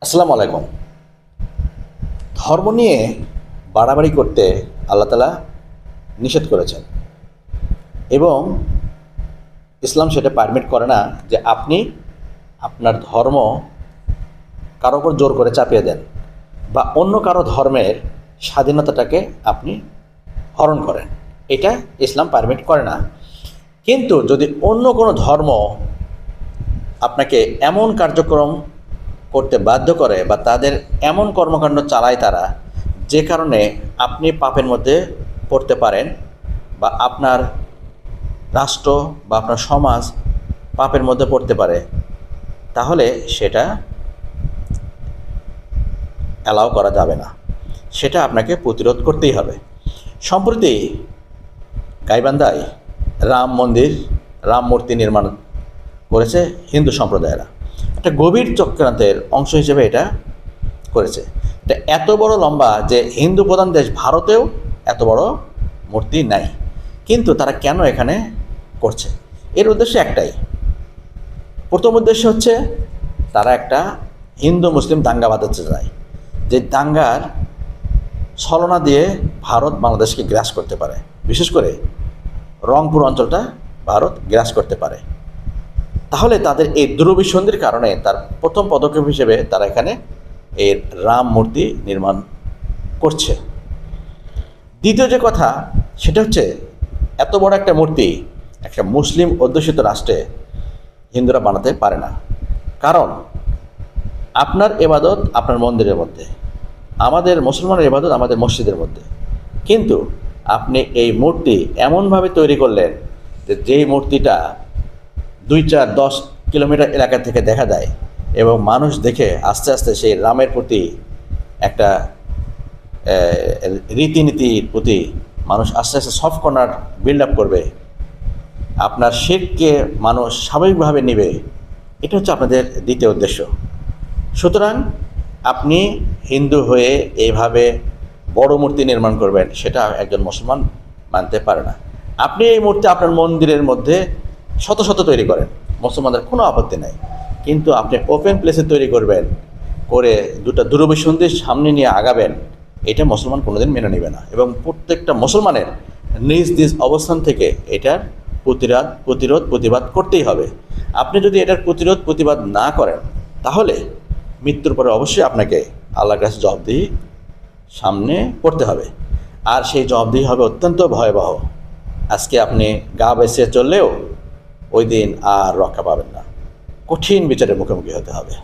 আসসালামু আলাইকুম। ধর্ম নিয়ে বাড়াবাড়ি করতে আল্লাহ তাআলা নিষেধ করেছেন এবং ইসলাম সেটা পারমিট করে না যে আপনি আপনার ধর্ম কারো উপর জোর করে চাপিয়ে দেন বা অন্য কারো ধর্মের স্বাধীনতাটাকে আপনি হরণ করেন। এটা ইসলাম পারমিট করে না। কিন্তু যদি অন্য কোনো ধর্ম আপনাকে এমন কার্যক্রম করতে বাধ্য করে বা তাদের এমন কর্মকাণ্ড চালায় তারা, যে কারণে আপনি পাপের মধ্যে পড়তে পারেন বা আপনার রাষ্ট্র বা আপনার সমাজ পাপের মধ্যে পড়তে পারে, তাহলে সেটা অ্যালাউ করা যাবে না। সেটা আপনাকে প্রতিরোধ করতেই হবে। সম্প্রতি গাইবান্ধায় রাম মন্দির, রাম মূর্তি নির্মাণ করেছে হিন্দু সম্প্রদায়েরা। একটা গভীর চক্রান্তের অংশ হিসেবে এটা করেছে। এটা এত বড় লম্বা যে হিন্দু প্রধান দেশ ভারতেও এত বড় মূর্তি নাই, কিন্তু তারা কেন এখানে করছে? এর উদ্দেশ্য একটাই। প্রথম উদ্দেশ্য হচ্ছে তারা একটা হিন্দু মুসলিম দাঙ্গা বাঁধাতে চায়, যে দাঙ্গার ছলনা দিয়ে ভারত বাংলাদেশকে গ্রাস করতে পারে, বিশেষ করে রংপুর অঞ্চলটা ভারত গ্রাস করতে পারে। তাহলে তাদের এই দুরভিসন্ধির কারণে তার প্রথম পদক্ষেপ হিসেবে তারা এখানে এই রাম মূর্তি নির্মাণ করছে। দ্বিতীয় যে কথা, সেটা হচ্ছে এত বড় একটা মূর্তি একটা মুসলিম অধ্যুষিত রাষ্ট্রে হিন্দুরা বানাতে পারে না। কারণ আপনার ইবাদত আপনার মন্দিরের মধ্যে, আমাদের মুসলমানের ইবাদত আমাদের মসজিদের মধ্যে। কিন্তু আপনি এই মূর্তি এমনভাবে তৈরি করলেন যে যেই মূর্তিটা 2, 4, 10 কিলোমিটার এলাকা থেকে দেখা যায় এবং মানুষ দেখে আস্তে আস্তে সেই রামের প্রতি একটা রীতিনীতির প্রতি মানুষ আস্তে আস্তে সফট কর্নার বিল্ড আপ করবে। আপনার শিরকে মানুষ স্বাভাবিকভাবে নেবে। এটা হচ্ছে আপনাদের দ্বিতীয় উদ্দেশ্য। সুতরাং আপনি হিন্দু হয়ে এইভাবে বড় মূর্তি নির্মাণ করবেন, সেটা একজন মুসলমান মানতে পারে না। আপনি এই মূর্তি আপনার মন্দিরের মধ্যে শত শত তৈরি করেন, মুসলমানদের কোনো আপত্তি নেই। কিন্তু আপনি ওপেন প্লেসে তৈরি করবেন, করে দুটো দুরভিসন্ধির সামনে নিয়ে আগাবেন, এটা মুসলমান কোনোদিন মেনে নেবে না। এবং প্রত্যেকটা মুসলমানের নিজ নিজ অবস্থান থেকে এটার প্রতিবাদ করতেই হবে। আপনি যদি এটার প্রতিবাদ না করেন, তাহলে মৃত্যুর পরে অবশ্যই আপনাকে আল্লাহর কাছে জবাবদিহি সামনে পড়তে হবে। আর সেই জবাবদিহি হবে অত্যন্ত ভয়াবহ। আজকে আপনি গা বেঁচে চললেও ওই দিন আর রক্ষা পাবেন না, কঠিন বিচারের মুখোমুখি হতে হবে।